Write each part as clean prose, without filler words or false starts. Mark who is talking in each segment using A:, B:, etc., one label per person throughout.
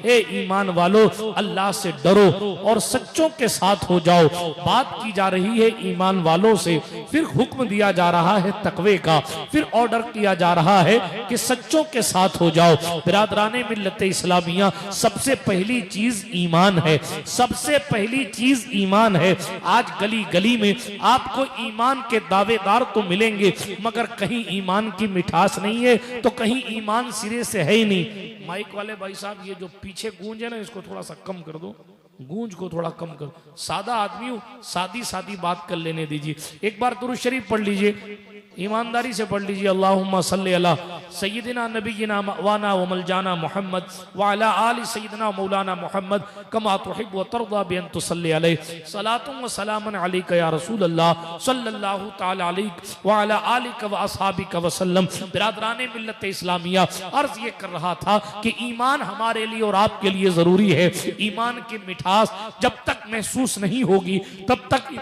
A: ए ईमान वालों, अल्लाह से डरो और सच्चों के साथ हो जाओ। बात की जा रही है ईमान वालों से, फिर हुक्म दिया जा रहा है तकवे का, फिर ऑर्डर किया जा रहा है कि सच्चों के साथ हो जाओ। बिरादराने मिल्लत इस्लामिया, सबसे पहली चीज ईमान है, सबसे पहली चीज ईमान है। आज गली गली में आपको ईमान के दावेदार तो मिलेंगे, मगर कहीं ईमान की मिठास नहीं है, तो कहीं ईमान सिरे से है ही नहीं। माइक वाले भाई साहब, ये जो पीछे गूंज है ना, इसको थोड़ा सा कम कर दो, गूंज को थोड़ा कम कर। सादा आदमी हूं, सादी सादी बात कर लेने दीजिए। एक बार दुरूद शरीफ पढ़ लीजिए, ईमानदारी से पढ़ लीजिए। अल्लाहुम्मा सल्ली अला सय्यिदिना नबिय्यिना वाना व मलजाना मुहम्मद व अला आलि सय्यिदिना मौलाना मुहम्मद कमा तुहिब्बु व तर्दा बि अन तुसल्ली अलैहि सलातुन व सलामुन अलैका या रसूल अल्लाह सल्लल्लाहु तआला अलैहि व अला आलिका व अस्हाबिका व सल्लम। बिरादराने मिल्लत इस्लामिया, अर्ज ये कर रहा था कि ईमान हमारे लिए और आपके लिए जरूरी है। ईमान की मिठास जब तक महसूस नहीं होगी, तब तक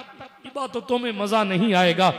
A: इबादतों में मजा नहीं आएगा।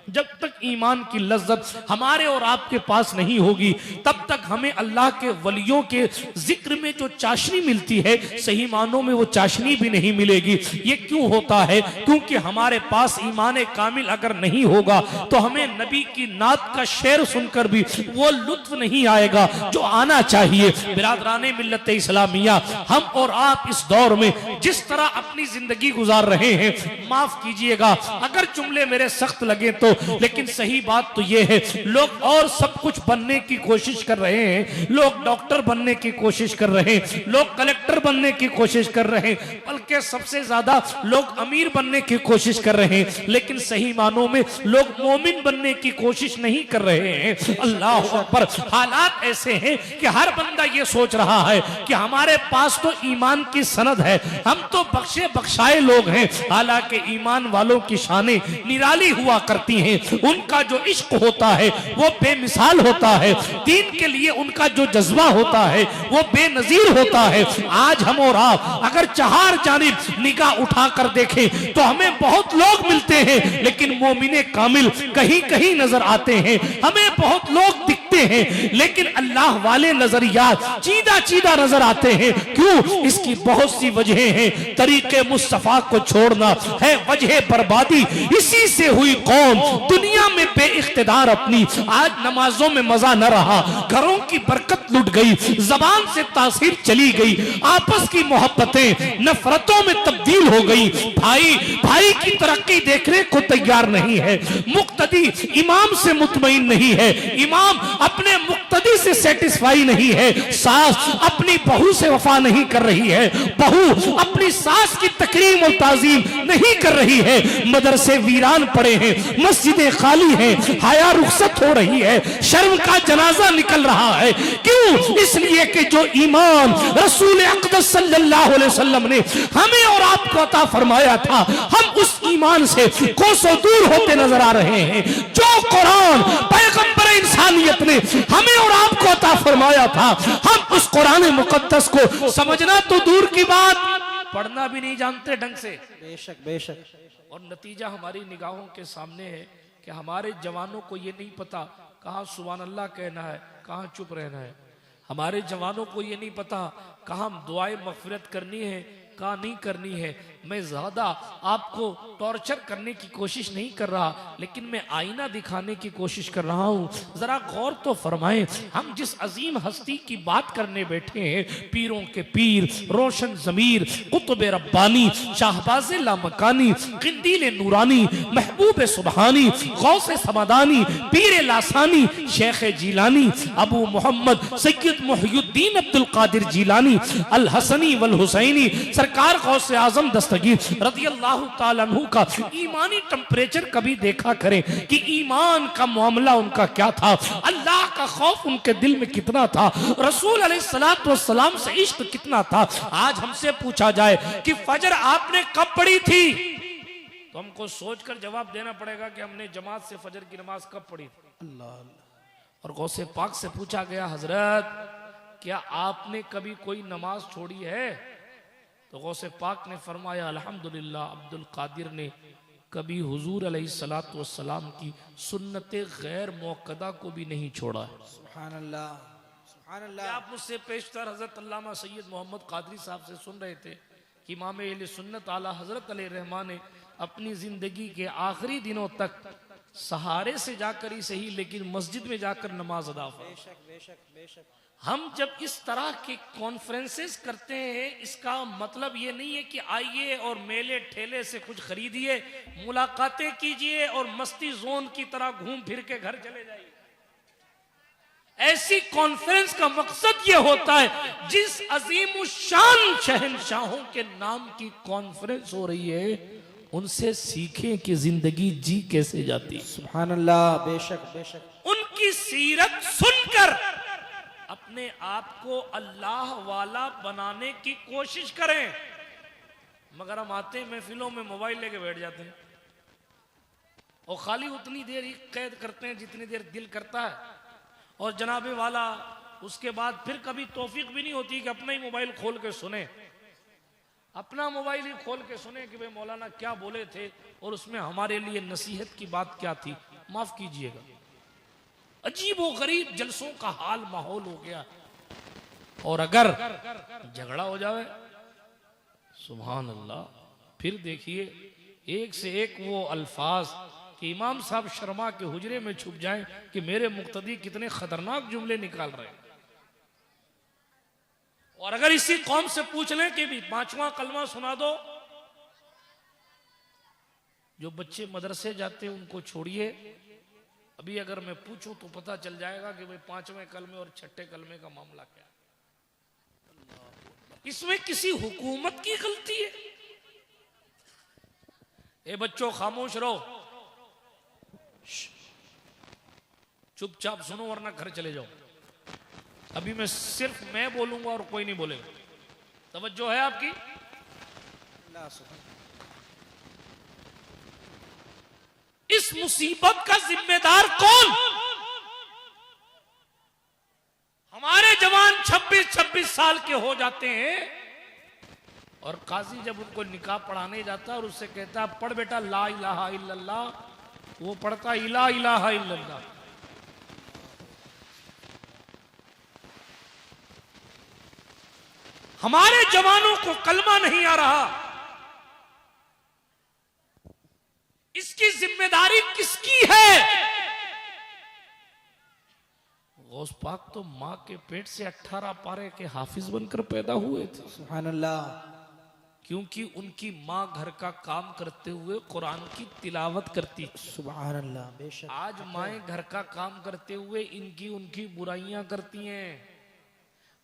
A: जब तक ईमान की लज्जत हमारे और आपके पास नहीं होगी, तब तक हमें अल्लाह के वलियों के जिक्र में जो चाशनी मिलती है, सही मानों में वो चाशनी भी नहीं मिलेगी। ये क्यों होता है? क्योंकि हमारे पास ईमान कामिल अगर नहीं होगा तो हमें नबी की नात का शेर सुनकर भी वो लुत्फ नहीं आएगा जो आना चाहिए। बिरादराने मिल्लत इस्लामिया, हम और आप इस दौर में जिस तरह अपनी जिंदगी गुजार रहे हैं, माफ कीजिएगा अगर जुमले मेरे सख्त लगे तो, लेकिन सही बात तो यह है, लोग और सब कुछ बनने की कोशिश कर रहे हैं। लोग डॉक्टर बनने की कोशिश कर रहे हैं, लोग कलेक्टर बनने की कोशिश कर रहे हैं, बल्कि सबसे ज्यादा लोग अमीर बनने की कोशिश कर रहे हैं, लेकिन सही मानों में लोग मोमिन बनने की कोशिश नहीं कर रहे हैं। अल्लाह अकबर। हालात ऐसे हैं कि हर बंदा ये सोच रहा है कि हमारे पास तो ईमान की सनद है, हम तो बख्शे बख्शाए लोग हैं। हालांकि ईमान वालों की शानें निराली हुआ करती हैं। उनका जो इश्क होता है वो बेमिसाल होता है, दीन के लिए उनका जो जज्बा होता है वो बेनजीर होता है। आज हम और आप अगर चार जानिब निगाह उठाकर देखें तो हमें बहुत लोग मिलते हैं, लेकिन मोमिने कामिल कहीं कहीं नजर आते हैं। हमें बहुत लोग दिखते हैं, लेकिन अल्लाह वाले नजरियात चीदा चीदा नजर आते हैं। क्यों? इसकी बहुत सी वजहें हैं। तरीके मुस्तफा को छोड़ना है वजह बर्बादी, इसी से हुई कौम दुनिया में बेइख्तिदार अपनी। आज नमाजों में मजा न रहा, घरों की बरकत लुट गई, जबान से तासीर चली गई, आपस की मोहब्बतें नफरतों में तब्दील हो गई। भाई भाई की तरक्की देखने को तैयार नहीं है, मुक्तदी इमाम से मुतमईन नहीं है, इमाम अपने मुक्तदी से सेटिस्फाई नहीं है, सास अपनी बहू से वफा नहीं कर रही है, बहू अपनी सास की तकरीम और ताजीम नहीं कर रही है। मदरसे वीरान पड़े हैं, मस्जिदें खाली हैं, हया रुखसत हो रही है, शर्म का जनाजा निकल रहा है। क्यों? इसलिए कि जो ईमान रसूल अक़दस सल्लल्लाहु अलैहि वसल्लम ने हमें और आपको अता फरमाया था, हम उस ईमान से कोसों दूर होते नजर आ रहे हैं। जो कुरान पैगंबर इंसानियत ने हमें और आपको अता फरमाया था, हम उस कुरान मुकद्दस को समझना तो दूर की बात, पढ़ना भी नहीं जानते ढंग से।
B: बेशक बेशक।
A: और नतीजा हमारी निगाहों के सामने है कि हमारे जवानों को ये नहीं पता कहाँ सुभान अल्लाह कहना है, कहाँ चुप रहना है। हमारे जवानों को ये नहीं पता कहाँ दुआए मगफिरत करनी है, कहाँ नहीं करनी है। मैं ज्यादा आपको टॉर्चर करने की कोशिश नहीं कर रहा, लेकिन मैं आईना दिखाने की कोशिश कर रहा हूं। जरा गौर तो फरमाएं, हम जिस अजीम हस्ती की बात करने बैठे हैं, पीरों के पीर, रोशन जमीर, कुतुब रब्बानी, शाहबाज लामकानी, किंदील नूरानी, महबूब सुबहानी, गौसे समादानी, पीर लासानी, शेख जिलानी, अबू मोहम्मद सैयद मुहियुद्दीन अब्दुल कादिर जिलानी अल हसनी वल हुसैनी, सरकार गौसे आजम दस्तगीर रज़ियल्लाहु ताला अन्हु का ईमानी टेम्परेचर कभी देखा करें कि ईमान का मामला उनका क्या था, अल्लाह का खौफ उनके दिल में कितना था, रसूल अलैहिस्सलातु वस्सलाम से इश्क कितना था। आज हमसे पूछा जाए कि फजर आपने कब पढ़ी थी, तो हमको सोचकर जवाब देना पड़ेगा कि हमने जमात से फजर की नमाज कब पढ़ी थी। अल्लाह। और गौसे पाक से पूछा गया, हजरत क्या आपने कभी कोई नमाज छोड़ी है? तो गौसे पाक ने फरमाया, अल्हम्दुलिल्लाह अब्दुल कादिर ने कभी हुजूर अलैहिस्सलातु वस्सलाम की सुन्नत गैर मुअक्कदा को भी नहीं छोड़ा है।
B: सुभान अल्लाह
A: आप मुझसे पेशतर हजरत अल्लामा सैयद मोहम्मद कादरी साहब से सुन रहे थे कि इमाम अहले सुन्नत आला हजरत अलैहिर्रहमान ने अपनी जिंदगी के आखिरी दिनों तक सहारे से जाकर ही सही लेकिन मस्जिद में जाकर नमाज अदा फरमाई। हम जब इस तरह के कॉन्फ्रेंसेस करते हैं इसका मतलब ये नहीं है कि आइए और मेले ठेले से कुछ खरीदिए, मुलाकातें कीजिए और मस्ती जोन की तरह घूम फिर के घर चले जाइए। ऐसी कॉन्फ्रेंस का मकसद ये होता है जिस अजीम शान शहंशाहों के नाम की कॉन्फ्रेंस हो रही है उनसे सीखें कि जिंदगी जी कैसे जाती है।
B: सुभान अल्लाह, बेशक बेशक।
A: उनकी सीरत सुनकर अपने आप को अल्लाह वाला बनाने की कोशिश करें। मगर हम आते हैं महफिलों में मोबाइल लेके बैठ जाते हैं और खाली उतनी देर ही कैद करते हैं जितनी देर दिल करता है, और जनाबे वाला उसके बाद फिर कभी तौफीक भी नहीं होती कि अपना ही मोबाइल खोल के सुने, अपना मोबाइल ही खोल के सुने कि भाई मौलाना क्या बोले थे और उसमें हमारे लिए नसीहत की बात क्या थी। माफ कीजिएगा, अजीब व गरीब जलसों का हाल माहौल हो गया। और अगर झगड़ा हो जाए सुभान अल्लाह, फिर देखिए एक से एक वो अल्फाज कि इमाम साहब शर्मा के हुजरे में छुप जाएं कि मेरे मुक्तदी कितने खतरनाक जुमले निकाल रहे हैं। और अगर इसी कौम से पूछ लें कि भी 5वां कलमा सुना दो, जो बच्चे मदरसे जाते हैं उनको छोड़िए, अभी अगर मैं पूछूं तो पता चल जाएगा कि भाई 5वें कलमे और 6ठे कलमे का मामला क्या है। इसमें किसी हुकूमत की गलती है? ए बच्चों खामोश रहो, चुपचाप सुनो वरना घर चले जाओ। अभी मैं सिर्फ मैं बोलूंगा और कोई नहीं बोलेगा। तवज्जो है आपकी? इस मुसीबत का जिम्मेदार कौन? हमारे जवान 26-26 साल के हो जाते हैं और काजी जब उनको निकाह पढ़ाने जाता है और उससे कहता है पढ़ बेटा ला इलाहा इल्लल्लाह, वो पढ़ता इला इलाहा इल्लल्लाह। हमारे जवानों को कलमा नहीं आ रहा, इसकी जिम्मेदारी किसकी है? गौस पाक तो मां के पेट से 18 पारे के हाफिज बनकर पैदा हुए थे।
B: सुभान अल्लाह।
A: क्योंकि उनकी मां घर का काम करते हुए कुरान की तिलावत करती।
B: सुभान अल्लाह, बेशक।
A: आज माएं घर का काम करते हुए इनकी उनकी बुराइयां करती हैं।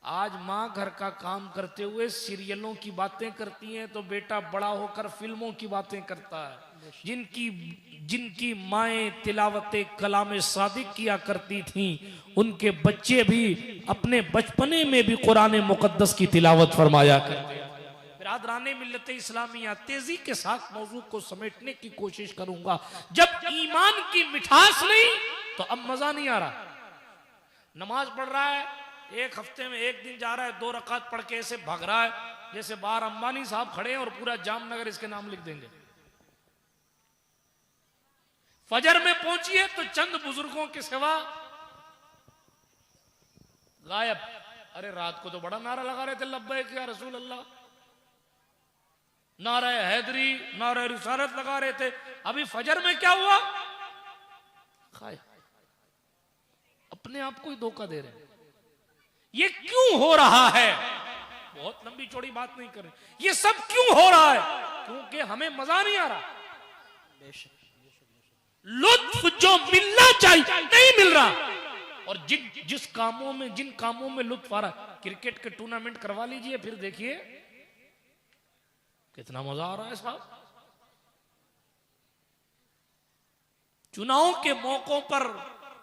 A: आज माँ घर का काम करते हुए सीरियलों की बातें करती हैं तो बेटा बड़ा होकर फिल्मों की बातें करता है। जिनकी माएं तिलावते कलाम सादिक किया करती थीं, उनके बच्चे भी अपने बचपने में भी कुरान मुकद्दस की तिलावत फरमाया करते हैं। बिरादराने मिल्लत इस्लामिया, तेजी के साथ मौजू को समेटने की कोशिश करूंगा। जब ईमान की मिठास नहीं तो अब मजा नहीं आ रहा। नमाज पढ़ रहा है, एक हफ्ते में एक दिन जा रहा है, 2 रकात पढ़ के ऐसे भाग रहा है जैसे बाहर अंबानी साहब खड़े हैं और पूरा जामनगर इसके नाम लिख देंगे। फजर में पहुंचिए तो चंद बुजुर्गों के सिवा गायब। अरे रात को तो बड़ा नारा लगा रहे थे लब्बैक या रसूल अल्लाह, नारा हैदरी, नारा रिसालत लगा रहे थे। अभी फजर में क्या हुआ? खाए अपने आप को ही धोखा दे रहे हैं। ये क्यों हो रहा है? बहुत लंबी चौड़ी बात नहीं करें, ये सब क्यों हो रहा है? क्योंकि हमें मजा नहीं आ रहा। लुत्फ जो मिलना चाहिए नहीं मिल रहा। और जिन कामों में लुत्फ आ रहा है, क्रिकेट के टूर्नामेंट करवा लीजिए, फिर देखिए कितना मजा आ रहा है साहब। चुनाव के मौकों पर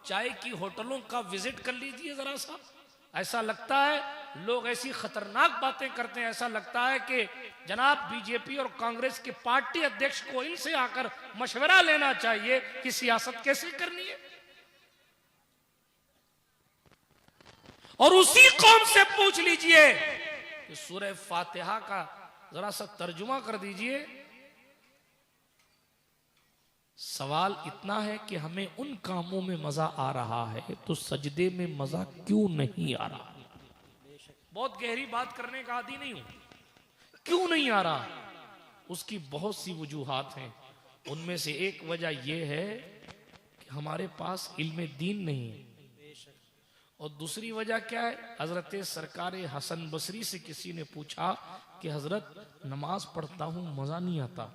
A: चाय की होटलों का विजिट कर लीजिए जरा सा, ऐसा लगता है लोग ऐसी खतरनाक बातें करते हैं, ऐसा लगता है कि जनाब बीजेपी और कांग्रेस के पार्टी अध्यक्ष को इनसे आकर मशवरा लेना चाहिए कि सियासत कैसे करनी है। और उसी कौम से पूछ लीजिए कि सूरह फातिहा का जरा सा तर्जुमा कर दीजिए। सवाल इतना है कि हमें उन कामों में मजा आ रहा है तो सजदे में मजा क्यों नहीं आ रहा? बहुत गहरी बात करने का आदी नहीं हूं। क्यों नहीं आ रहा? उसकी बहुत सी वजूहात हैं। उनमें से एक वजह यह है कि हमारे पास इल्म दीन नहीं है, और दूसरी वजह क्या है? हजरत सरकार हसन बसरी से किसी ने पूछा कि हजरत नमाज पढ़ता हूं मजा नहीं आता,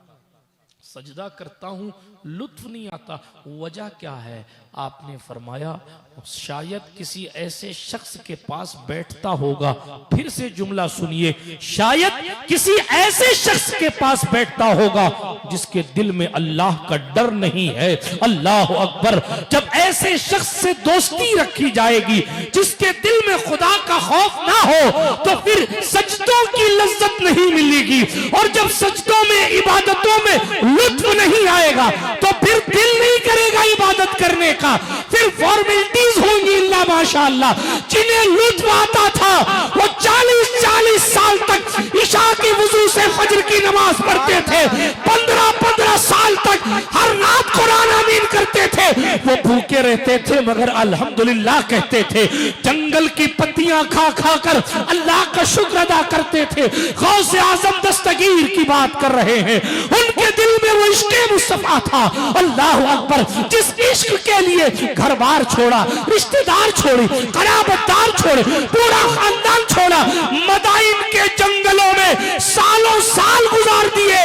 A: सजदा करता हूं लुत्फ नहीं आता, वजह क्या है? आपने फरमाया शायद किसी ऐसे शख्स के पास बैठता होगा। फिर से जुमला सुनिए, शायद किसी ऐसे शख्स के पास बैठता होगा जिसके दिल में अल्लाह का डर नहीं है। अल्लाह अकबर। जब ऐसे शख्स से दोस्ती रखी जाएगी जिसके दिल में खुदा का खौफ ना हो, तो फिर सजदों की लज्जत नहीं मिलेगी, और जब सजदों में इबादतों में लुत्फ नहीं आएगा तो फिर दिल नहीं करेगा इबादत करने का, फिर फॉर्मेलिटीज होंगी। इल्ला माशाअल्लाह। जिन्हें लुत्फ आता था वो 40-40 साल तक इशा की वजू से फजर की नमाज पढ़ते थे, 15-15 साल तक हर रात कुरान आमीन करते थे। वो भूखे रहते थे मगर अल्हम्दुलिल्लाह कहते थे। जंगल की पत्तियां खा खा कर अल्लाह का शुक्र अदा करते थे। गौसे आजम दस्तगीर की बात कर रहे हैं। उनके दिल में वो इश्क़ मुस्तफा था। अल्लाह अकबर। जिस इश्क के लिए घर बार छोड़ा, रिश्तेदार छोड़ी, कराबतदार छोड़े, पूरा खानदान छोड़ा, मदाइन के जंगलों में सालों साल गुजार दिए।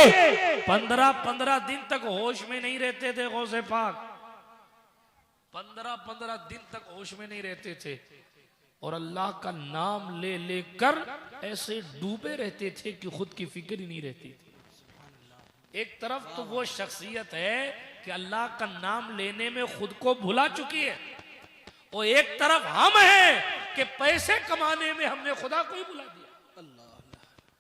A: 15-15 दिन तक होश में नहीं रहते थे गौसे पाक। 15-15 दिन तक होश में नहीं रहते थे, और अल्लाह का नाम ले लेकर ऐसे डूबे रहते थे कि खुद की फिक्र ही नहीं रहती थी। एक तरफ तो वो शख्सियत है कि अल्लाह का नाम लेने में खुद को भुला चुकी है, और एक तरफ हम हैं कि पैसे कमाने में हमने खुदा को ही भुला दिया।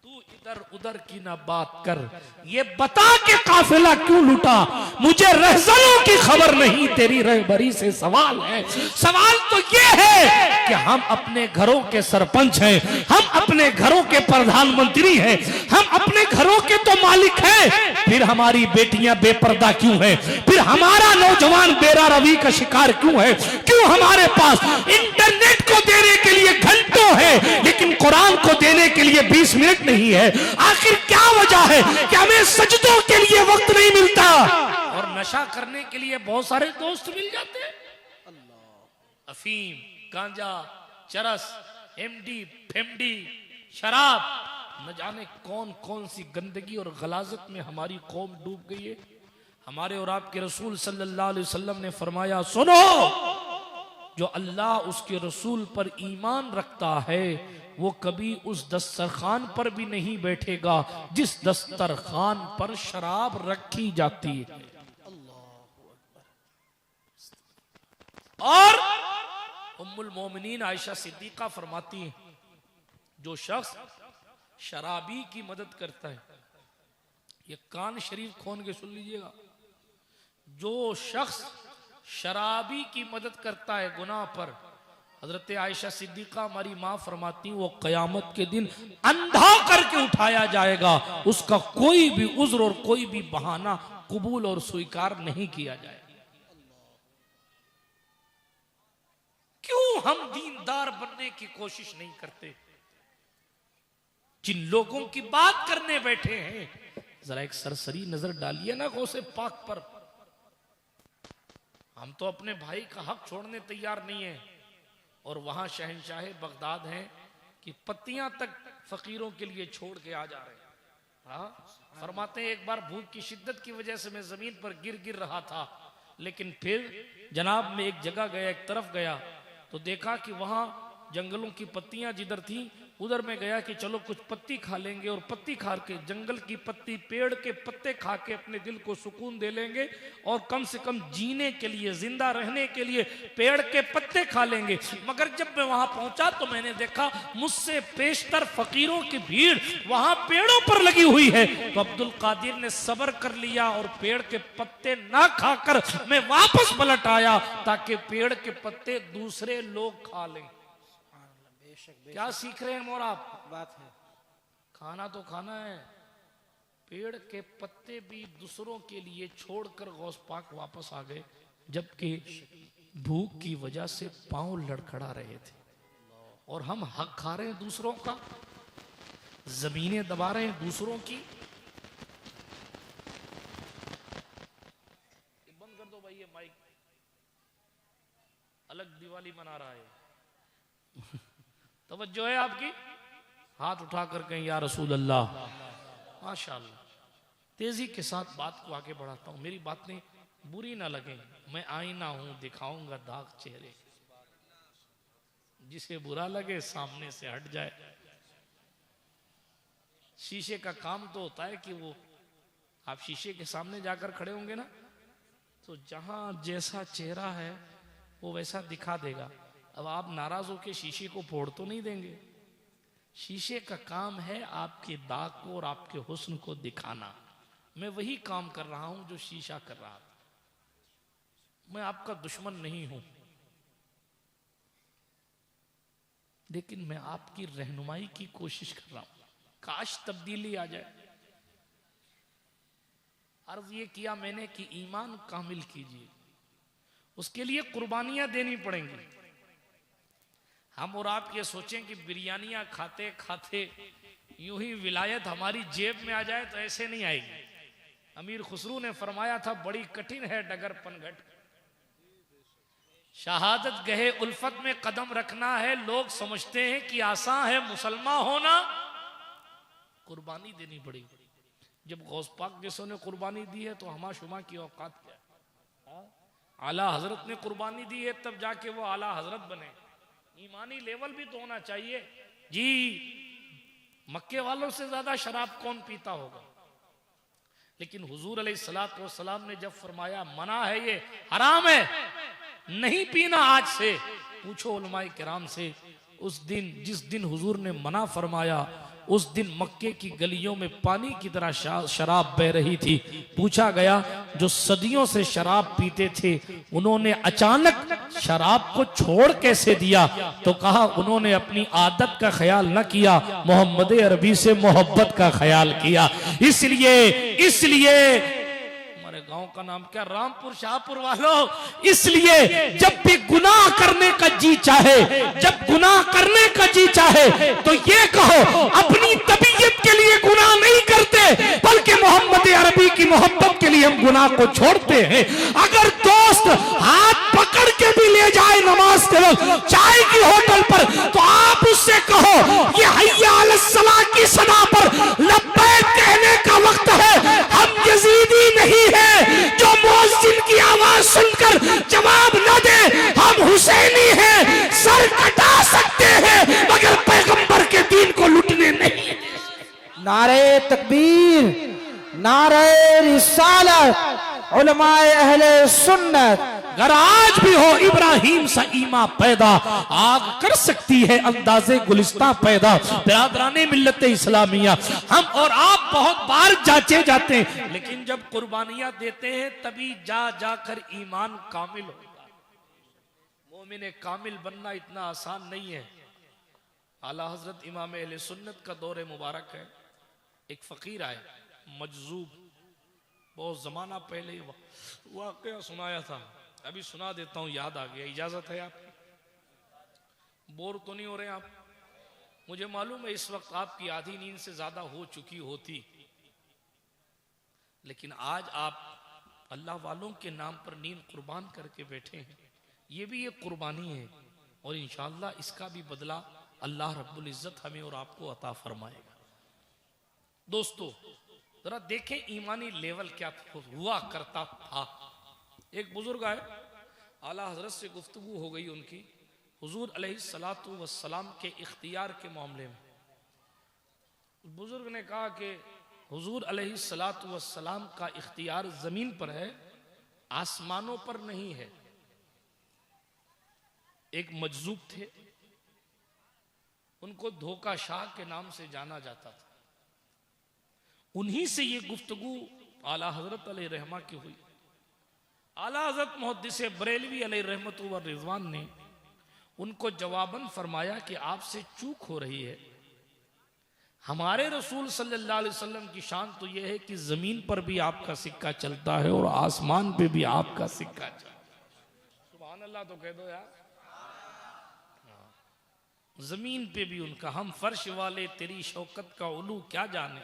A: तू इधर उधर की ना बात कर, ये बता के काफिला क्यों लूटा? मुझे रहज़नों की खबर नहीं, तेरी रहबरी से सवाल है। सवाल तो ये है कि हम अपने घरों के सरपंच हैं, हम अपने घरों के प्रधानमंत्री हैं, हम अपने घरों के तो मालिक हैं, फिर हमारी बेटियां बेपर्दा क्यों हैं? फिर हमारा नौजवान बेरा रवि का शिकार क्यों है? क्यों हमारे पास इंटरनेट को देने के लिए घंटों है लेकिन कुरान को देने के लिए 20 मिनट नहीं है? आखिर क्या वजह है कि हमें सजदों के लिए वक्त नहीं मिलता, और नशा करने के लिए बहुत सारे दोस्त मिल जाते हैं। अफीम, गांजा, चरस, एमडी, फेमडी, शराब, न जाने कौन कौन सी गंदगी और गलाजत में हमारी कौम डूब गई है। हमारे और आपके रसूल सल्लल्लाहु अलैहि वसल्लम ने फरमाया, सुनो, जो अल्लाह उसके रसूल पर ईमान रखता है वो कभी उस दस्तरखान पर भी नहीं बैठेगा जिस दस्तरखान पर शराब रखी जाती है। और उम्मुल मोमिनीन आयशा सिद्दीका फरमाती हैं, जो शख्स शराबी की मदद करता है, ये कान शरीफ खोल के सुन लीजिएगा, जो शख्स शराबी की मदद करता है गुनाह पर, हजरत आयशा सिद्दीका हमारी माँ फरमाती, वो कयामत के दिन अंधा करके उठाया जाएगा, उसका कोई भी उज्र और कोई भी बहाना कबूल और स्वीकार नहीं किया जाएगा। क्यों हम दीनदार बनने की कोशिश नहीं करते? जिन लोगों की बात करने बैठे हैं, जरा एक सरसरी नजर डालिए ना गौसे पाक पर। हम तो अपने भाई का हक छोड़ने तैयार नहीं है, और वहां शहंशाह बगदाद हैं कि पत्तियां तक फकीरों के लिए छोड़ के आ जा रहे हैं। हाँ, फरमाते हैं, एक बार भूख की शिद्दत की वजह से मैं जमीन पर गिर रहा था, लेकिन फिर जनाब में एक जगह गया, एक तरफ गया तो देखा कि वहां जंगलों की पत्तियां जिधर थी उधर में गया कि चलो कुछ पत्ती खा लेंगे, और पत्ती खा के, जंगल की पत्ती, पेड़ के पत्ते खा के अपने दिल को सुकून दे लेंगे, और कम से कम जीने के लिए, जिंदा रहने के लिए पेड़ के पत्ते खा लेंगे। मगर जब मैं वहां पहुंचा तो मैंने देखा मुझसे पेशतर फकीरों की भीड़ वहां पेड़ों पर लगी हुई है। तो अब्दुल कादिर ने सब्र कर लिया और पेड़ के पत्ते ना खाकर मैं वापस पलट आया ताकि पेड़ के पत्ते दूसरे लोग खा लें। क्या सीख रहे हैं मोर आप?
B: बात है,
A: खाना तो खाना है, पेड़ के पत्ते भी दूसरों के लिए छोड़कर गौस पाक वापस आ गए, जबकि भूख की वजह से पांव लड़खड़ा रहे थे। और हम हक खा रहे हैं दूसरों का, जमीनें दबा रहे हैं दूसरों की। बंद कर दो भाई ये माइक, अलग दिवाली मना रहा है। तवज्जो है आपकी? हाथ उठा कर कहें या रसूल अल्लाह। माशाअल्लाह। तेजी के साथ बात को आगे बढ़ाता हूं, मेरी बातें बुरी ना लगे। मैं आईना हूं, दिखाऊंगा दाग चेहरे, जिसे बुरा लगे सामने से हट जाए। शीशे का काम तो होता है कि वो आप शीशे के सामने जाकर खड़े होंगे ना, तो जहां जैसा चेहरा है वो वैसा दिखा देगा। अब आप नाराज होकर शीशे को फोड़ तो नहीं देंगे। शीशे का काम है आपके दाग को और आपके हुस्न को दिखाना। मैं वही काम कर रहा हूं जो शीशा कर रहा था। मैं आपका दुश्मन नहीं हूं, लेकिन मैं आपकी रहनुमाई की कोशिश कर रहा हूं। काश तब्दीली आ जाए। अर्ज ये किया मैंने कि ईमान कामिल कीजिए, उसके लिए कुर्बानियां देनी पड़ेंगी। हम और आप ये सोचें कि बिरयानियां खाते खाते यूं ही विलायत हमारी जेब में आ जाए, तो ऐसे नहीं आएगी। अमीर खुसरू ने फरमाया था, बड़ी कठिन है डगर पनघट, शहादत गहे उल्फत में कदम रखना है। लोग समझते हैं कि आसान है मुसलमान होना, कुर्बानी देनी पड़ेगी। जब गौस पाक जैसों ने कुर्बानी दी है तो हमा शुमा की औकात क्या है? आला हजरत ने कुर्बानी दी है तब जाके वो आला हजरत बने। ईमानी लेवल भी तो होना चाहिए जी। मक्के वालों से ज्यादा शराब कौन पीता होगा? लेकिन हुजूर अलैहिस्सलातु वस्सलाम ने जब फरमाया मना है, ये हराम है, नहीं पीना आज से, पूछो उलमाए किराम से। उस दिन जिस दिन हुजूर ने मना फरमाया, उस दिन मक्के की गलियों में पानी की तरह शराब बह रही थी। पूछा गया जो सदियों से शराब पीते थे उन्होंने अचानक शराब को छोड़ कैसे दिया? तो कहा उन्होंने अपनी आदत का ख्याल न किया, मोहम्मद अरबी से मोहब्बत का ख्याल किया। इसलिए हमारे गांव का नाम क्या, रामपुर शाहपुर वालों, इसलिए जब भी गुनाह करने का जी चाहे, जब गुनाह करने का जी चाहे तो ये कहो अपनी तबीयत के लिए गुनाह नहीं करते, बल्कि मोहम्मद अरबी की मोहब्बत के लिए हम गुनाह को छोड़ते हैं। अगर दोस्त हाथ पकड़ के भी ले जाए नमाज के वक्त चाय की होटल पर, तो आप उससे कहो ये हय्या अलस सलाह की सदा पर लब्बैक कहने का वक्त है। हम यजीदी नहीं है जो मुअज्जिन की आवाज सुनकर जवाब न दे, हम हुसैनी हैं, सर कटा सकते हैं मगर पैगंबर के दीन को लुटने नहीं।
B: नारे तकबीर, नारे रिसालत, उलमाए अहले सुन्नत।
A: अगर आज भी हो इब्राहिम सा ईमा पैदा, आग कर सकती है अंदाजे गुलिस्तां पैदा। बिरादराने मिल्लत इस्लामिया, हम और आप बहुत बार जांचे जाते हैं, लेकिन जब कुर्बानियां देते हैं तभी जा जाकर ईमान कामिल होगा। मोमिन कामिल बनना इतना आसान नहीं है। आला हजरत इमाम अहले सुन्नत का दौरे मुबारक है। एक फकीर आए मजजूब, बहुत जमाना पहले वाकया सुनाया था, अभी सुना देता हूं, याद आ गया। इजाजत है आप? बोर तो नहीं हो रहे आप? मुझे मालूम है इस वक्त आपकी आधी नींद से ज्यादा हो चुकी होती, लेकिन आज आप अल्लाह वालों के नाम पर नींद कुर्बान करके बैठे हैं। ये भी एक कुर्बानी है और इंशाअल्लाह इसका भी बदला अल्लाह रब्बुल इज्जत हमें और आपको अता फरमाएगा। दोस्तों जरा देखें ईमानी लेवल क्या हुआ करता था। एक बुजुर्ग आए, आला हजरत से गुफ्तगू हो गई उनकी हुजूर अलैहिस्सलातु वस्सलाम के इख्तियार के मामले में। बुजुर्ग ने कहा कि हुजूर अलैहिस्सलातु वस्सलाम का इख्तियार जमीन पर है, आसमानों पर नहीं है। एक मजजूब थे, उनको धोखा शाह के नाम से जाना जाता था। उन्हीं से ये गुफ्तगू आला हजरत अलैहि रहमा की हुई। आला हजरत मुहद्दिस बरेलवी अलैहि रहमतु व रिजवान ने उनको जवाबन फरमाया कि आपसे चूक हो रही है। हमारे रसूल सल्लल्लाहु अलैहि वसल्लम की शान तो यह है कि जमीन पर भी आपका सिक्का चलता है और आसमान पे भी आपका सिक्का चलता है। सुभान अल्लाह तो कह दो यार। जमीन पे भी उनका, हम फर्श वाले तेरी शौकत का उलू क्या जाने,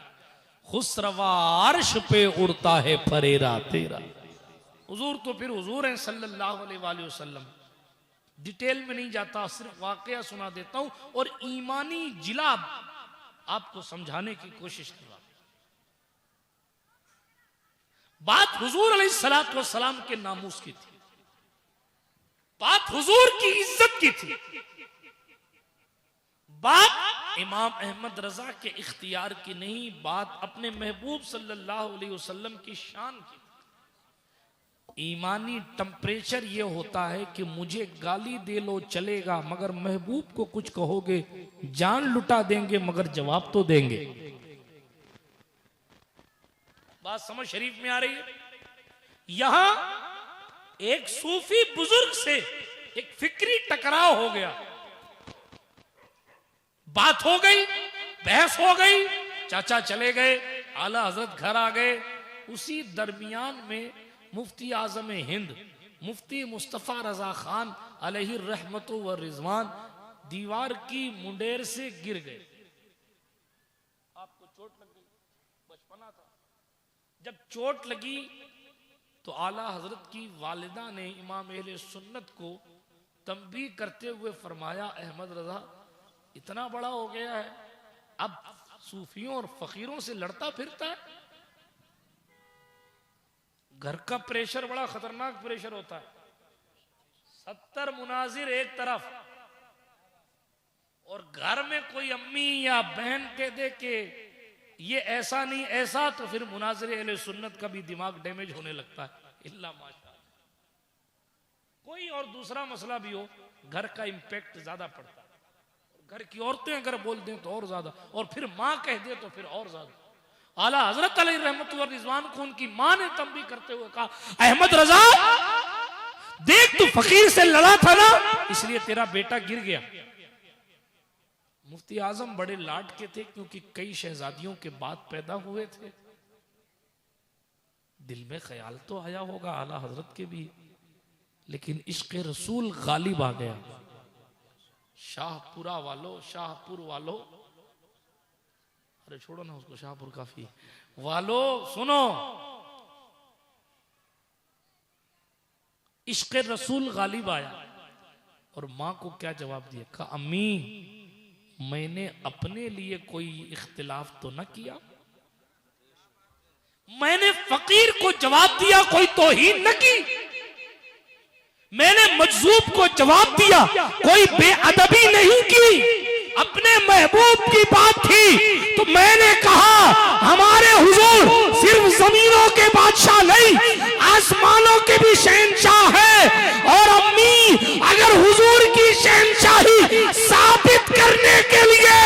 A: खुसरवा अर्श पे उड़ता है फरेरा तेरा। हुजूर तो फिर हुजूर हैं सल्लल्लाहु अलैहि वसल्लम। डिटेल में नहीं जाता, सिर्फ वाकया सुना देता हूं और ईमानी जिला आपको समझाने की कोशिश कर रहा हूं। बात हुजूर अलैहिस्सलातु वस्सलाम के नामूस की थी, बात हुजूर की इज्जत की थी, बात इमाम अहमद रजा के इख्तियार की नहीं, बात अपने महबूब सल्लल्लाहु अलैहि वसल्लम की शान की। ईमानी टेम्परेचर ये होता है कि मुझे गाली दे लो चलेगा, मगर महबूब को कुछ कहोगे जान लुटा देंगे, मगर जवाब तो देंगे। बात समझ शरीफ में आ रही है। यहां एक सूफी बुजुर्ग से एक फिक्री टकराव हो गया, बात हो गई, बहस हो गई, चाचा चले गए, आला हजरत घर आ गए। उसी दरमियान में मुफ्ती आजम हिंद मुफ्ती मुस्तफा रजा खान अलैहि रहमतु व रिजवान दीवार की मुंडेर से गिर गए। आपको चोट लग गई, बचपना था। जब चोट लगी तो आला हजरत की वालिदा ने इमाम अहले सुन्नत को तंबीह करते हुए फरमाया, अहमद रजा इतना बड़ा हो गया है, अब सूफियों और फकीरों से लड़ता फिरता है। घर का प्रेशर बड़ा खतरनाक प्रेशर होता है। 70 मुनाजिर एक तरफ, और घर में कोई अम्मी या बहन कह दे कि ये ऐसा नहीं ऐसा, तो फिर मुनाजिर अहले सुन्नत का भी दिमाग डैमेज होने लगता है। इल्ला माशाअल्लाह कोई और दूसरा मसला भी हो, घर का इंपैक्ट ज्यादा पड़ता है। घर की औरतें अगर बोल दें तो और ज्यादा, और फिर माँ कह दे तो फिर और ज्यादा। आला हजरत अलैहि रहमतुल्लाह रिजवान को उनकी मां ने तंबीह करते हुए कहा, अहमद रजा देख तू फकीर से लड़ा था ना, इसलिए तेरा बेटा गिर गया। मुफ्ती आजम बड़े लाड के थे, क्योंकि कई शहजादियों के बाद पैदा हुए थे। दिल में ख्याल तो आया होगा आला हजरत के भी, लेकिन इश्क़ रसूल गालिब आ गया। शाहपुरा वालों, शाहपुर वालों, अरे छोड़ो ना उसको, शाहपुर काफी वालों सुनो, इश्क़ रसूल गालिब आया। और मां को क्या जवाब दिया? कहा, अम्मी मैंने अपने लिए कोई इख्तिलाफ तो न किया, मैंने फकीर को जवाब दिया, कोई तौहीन न की, मैंने मजलूम को जवाब दिया, कोई बेअदबी नहीं की। अपने महबूब की बात थी तो मैंने कहा हमारे हुजूर सिर्फ जमीनों के बादशाह नहीं, आसमानों के भी शहंशाह है। और अम्मी अगर हुजूर की शहंशाही साबित करने के लिए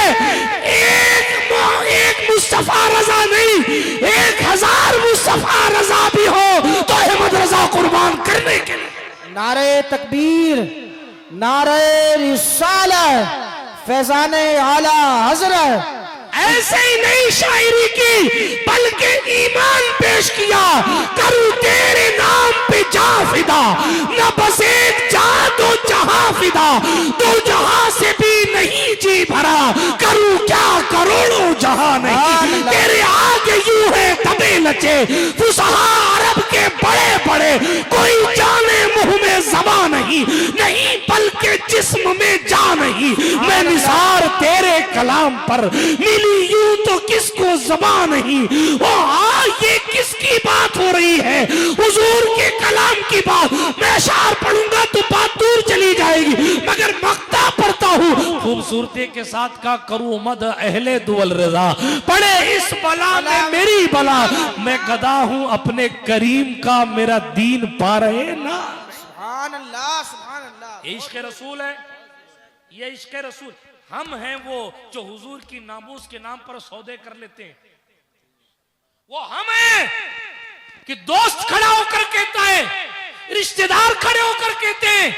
A: एक मुस्तफा रजा नहीं, 1000 मुस्तफा रजा भी हो तो अहमद रजा कुर्बान करने के लिए।
B: नारे तकबीर, नारे रिसालत, फैजाने आला हजरत।
A: ऐसे ही नहीं शायरी की बल्कि ईमान पेश किया, करूं तेरे नाम पे जा फिदा, न बस एक जा दो जहां फिदा, दो जहां से भी नहीं जी भरा, करूं क्या करोड़ों जहां नहीं, तेरे आगे यूं है तबे नचे फुसहा अरब के बड़े बड़े, कोई जाने मुंह में ज़बां नहीं, नहीं बल्कि जिस्म में जा नहीं, मैं निसार तेरे कलाम पर मिली यूं तो किसको ज़बां नहीं। ओ हाँ, ये किसकी बात हो रही है? हुजूर के कलाम की बात। मैं शार पढ़ूंगा तो बात दूर चली जाएगी, मगर मक्ता पढ़ता हूँ खूबसूरती के साथ का करूँ मद अहले दुअल रजा, पढ़े इस बला में मेरी बला, मैं गदा हूँ अपने करीम का, मेरा दीन पा रहे ना।
B: सुभान अल्लाह, सुभान अल्लाह।
A: ये इश्क़ रसूल है, ये इश्क़ रसूल। हम हैं वो जो हुजूर की नामूस के नाम पर सौदे कर लेते हैं। वो हम हैं कि दोस्त खड़ा होकर कहता है, रिश्तेदार खड़े होकर कहते हैं,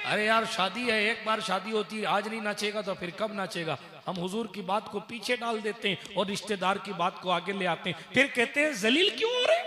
A: अरे यार शादी है, एक बार शादी होती है, आज नहीं नाचेगा तो फिर कब नाचेगा। हम हुजूर की बात को पीछे डाल देते हैं और रिश्तेदार की बात को आगे ले आते हैं, फिर कहते हैं जलील क्यों हो रहे।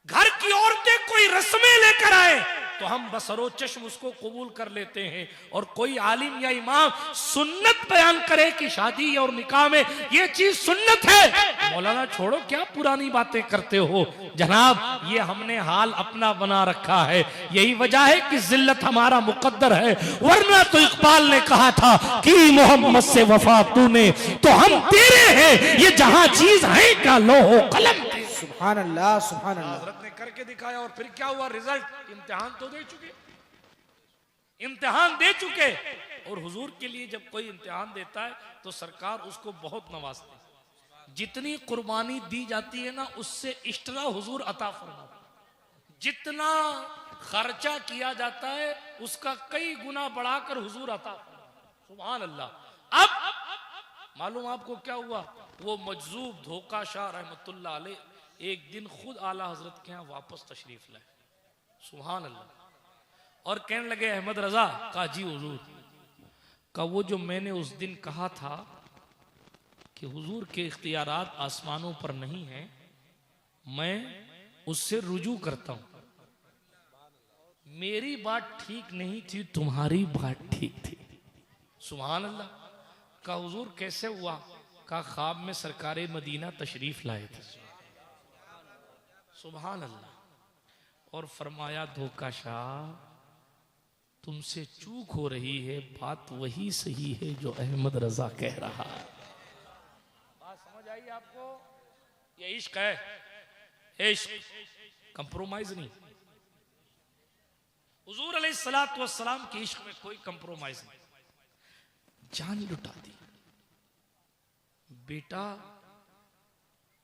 A: घर की औरतें कोई रस्में लेकर आए, तो हम बसरो चश्म उसको कबूल कर लेते हैं। और कोई आलिम या इमाम सुन्नत बयान करे कि शादी और निकाह में ये चीज सुन्नत है, मौलाना छोड़ो क्या पुरानी बातें करते हो। जनाब ये हमने हाल अपना बना रखा है, यही वजह है कि जिल्लत हमारा मुकद्दर है। वरना तो इकबाल ने कहा था कि मोहम्मद से वफा तूने तो हम तेरे हैं, ये जहां चीज है क्या लोहो कलम।
B: सुभान अल्लाह, सुभान अल्लाह।
A: हजरत ने करके दिखाया और फिर क्या हुआ, रिजल्ट, इम्तिहान तो दे चुके, इम्तिहान दे चुके। और हुजूर के लिए जब कोई इम्तिहान देता है तो सरकार उसको बहुत नवाजती है। जितनी कुर्बानी दी जाती है ना उससे एक्स्ट्रा हुजूर अता फरमाते, जितना खर्चा किया जाता है उसका कई गुना बढ़ाकर हुजूर अता फरमाते। सुभान अल्लाह। अब मालूम आपको क्या हुआ, वो मजजूब धोखा शाह रहमतुल्लाह अलैह एक दिन खुद आला हजरत के यहाँ वापस तशरीफ लाए। सुभान अल्लाह। और कहने लगे अहमद रजा का जी हुजूर का वो जो मैंने उस दिन कहा था कि हुजूर के इख्तियारात आसमानों पर नहीं है, मैं उससे रुजू करता हूं। मेरी बात ठीक नहीं थी, तुम्हारी बात ठीक थी। सुभान अल्लाह। का हुजूर कैसे हुआ, का ख्वाब में सरकारे मदीना तशरीफ लाए थे। सुभान अल्लाह। और फरमाया धोखा शाह तुमसे चूक हो रही है, बात वही सही है जो अहमद रजा कह रहा है। बात समझ आई आपको? ये इश्क है, इश्क, कंप्रोमाइज नहीं। हुजूर अलैहिस्सलातु वस्सलाम के इश्क में कोई कंप्रोमाइज नहीं। जान लुटा दी, बेटा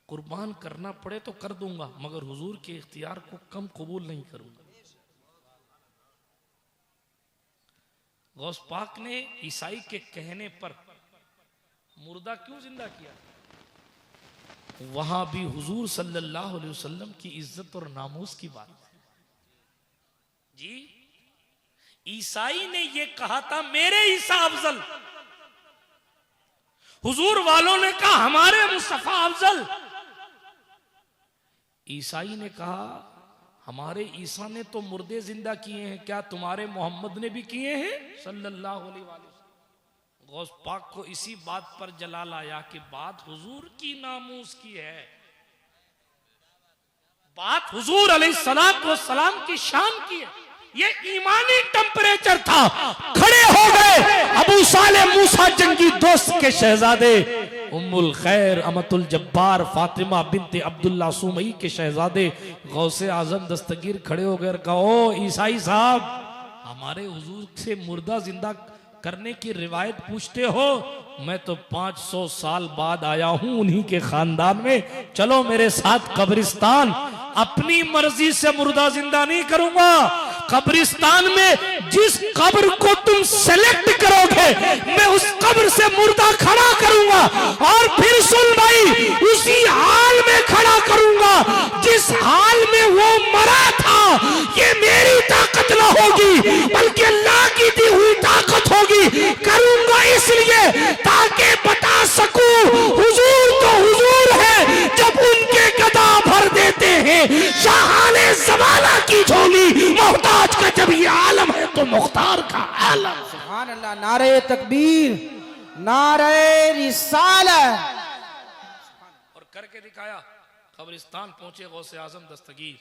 A: कुर्बान करना पड़े तो कर दूंगा मगर हुजूर के इख्तियार को कम कबूल नहीं करूंगा। गौस पाक ने ईसाई के कहने पर मुर्दा क्यों जिंदा किया? वहां भी हुजूर सल्लल्लाहु अलैहि वसल्लम की इज्जत और नामूस की बात है जी। ईसाई ने यह कहा था मेरे ईसा अफजल, हुजूर वालों ने कहा हमारे मुस्तफा अफजल। ईसाई ने कहा हमारे ईसा ने तो मुर्दे जिंदा किए हैं, क्या तुम्हारे मोहम्मद ने भी किए हैं सल्लल्लाहु अलैहि वसल्लम। गौस पाक को इसी बात पर जलाल आया कि बात हुजूर की नामूस की है, बात हुजूर अलैहिस्सलातु वस्सलाम की शान की है। ये ईमानी टेम्परेचर था। खड़े हो गए अबू साले मूसा जंगी दोस्त के शहजादे, उम्मुल खैर अमतुल जब्बार फातिमा बिनते अब्दुल्ला सुमई के शहजादे गौसे आजम दस्तगीर खड़े हो गए। कहो ईसाई साहब हमारे हुजूर से मुर्दा जिंदा करने की रिवायत पूछते हो, मैं तो 500 साल बाद आया हूं उन्हीं के खानदान में, चलो मेरे साथ कब्रिस्तान। अपनी मर्जी से मुर्दा जिंदा नहीं करूंगा, कब्रिस्तान में जिस कब्र को तुम सेलेक्ट करोगे मैं उस कब्र से मुर्दा खड़ा करूंगा। और फिर सुन भाई, उसी हाल में खड़ा करूंगा जिस हाल में वो मरा था। ये मेरी ताकत ना होगी बल्कि अल्लाह की दी हुई ताकत होगी। करूंगा इसलिए ताकि बता सकूं हुजूर तो हुजूर है जब उनके गदा भर देते हैं शाहाने ज़माना की झोली। मोहताज का जब ये आलम है तो मुख्तार का आलम।
B: सुभान अल्लाह। नारे तकबीर, नारे रिसालत।
A: और करके दिखाया। कब्रिस्तान पहुंचे गौसे आजम दस्तगीर,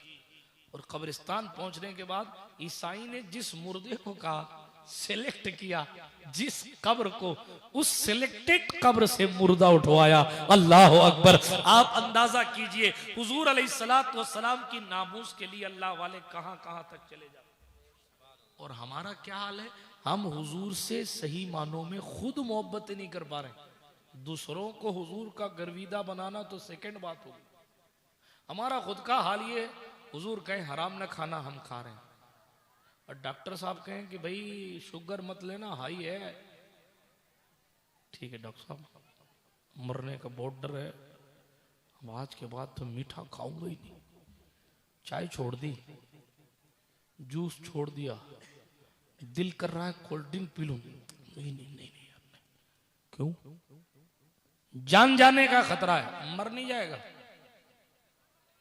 A: और कब्रिस्तान पहुंचने के बाद ईसाई ने जिस मुर्दे को कहा सिलेक्ट किया, जिस कब्र को, उस सिलेक्टेड कब्र से मुर्दा उठवाया। अल्लाह अकबर। आप अंदाजा कीजिए हुजूर अलैहिस्सलातु वस्सलाम की नामूस के लिए अल्लाह वाले कहां कहां तक चले जाते। और हमारा क्या हाल है, हम हुजूर से सही मानों में खुद मोहब्बत नहीं कर पा रहे। दूसरों को हुजूर का गर्विदा बनाना तो सेकंड बात होगी। हमारा खुद का हाल ये, हुजूर कहें हराम न खाना हम खा रहे हैं, और डॉक्टर साहब कहें कि भाई शुगर मत लेना हाई है। ठीक है डॉक्टर साहब, मरने का बहुत डर है, आज के बाद तो मीठा खाऊंगा ही नहीं, चाय छोड़ दी, जूस छोड़ दिया, दिल कर रहा है कोल्ड ड्रिंक पी लूं। नहीं, क्यों? जान जाने का खतरा है, मर नहीं जाएगा,